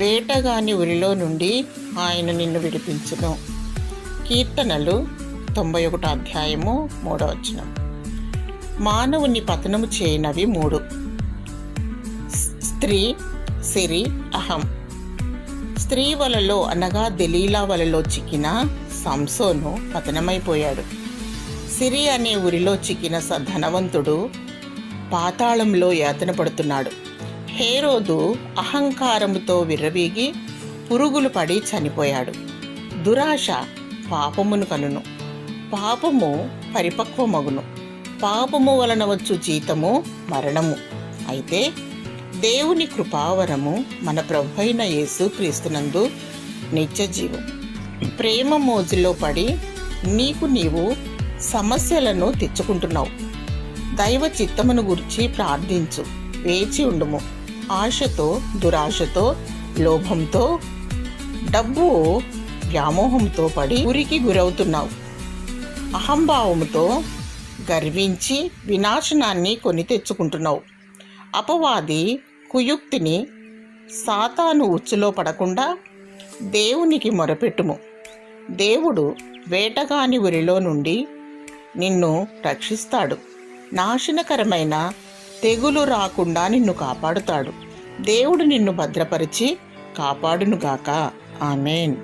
వేటగాని ఉరిలో నుండి ఆయన నిన్ను విడిపించును. కీర్తనలు 91 అధ్యాయము 3వ వచనం. మానవుని పతనము చేయనవి 3: స్త్రీ, సిరి, అహం. స్త్రీ వలలో అనగా దెలీలా వలలో చిక్కిన సంసోను పతనమైపోయాడు. సిరి అనే ఉరిలో చిక్కిన ధనవంతుడు పాతాళంలో యాతన పడుతున్నాడు. హేరోదు అహంకారముతో విర్రవీగి పురుగులు పడి చనిపోయాడు. దురాశ పాపమును కనును, పాపము పరిపక్వమగును. పాపము వలన వచ్చు జీతము మరణము. అయితే దేవుని కృపావరము మన ప్రభువైన యేసు క్రీస్తునందు నిత్య జీవం. ప్రేమ మోజులో పడి నీవు సమస్యలను తెచ్చుకుంటున్నావు. దైవ చిత్తమును గురించి ప్రార్థించు, వేచి ఉండుము. ఆశతో, దురాశతో, లోభంతో, డబ్బు వ్యామోహంతో పడి ఉరికి గురవుతున్నావు. అహంభావముతో గర్వించి వినాశనాన్ని కొని తెచ్చుకుంటున్నావు. అపవాది కుయుక్తిని, సాతాను ఉచ్చులో పడకుండా దేవునికి మొరపెట్టుము. దేవుడు వేటగాని ఉరిలో నుండి నిన్ను రక్షిస్తాడు. నాశనకరమైన తెగులు రాకుండా నిన్ను కాపాడుతాడు. దేవుడు నిన్ను భద్రపరిచి కాపాడునుగాక. ఆమేన్.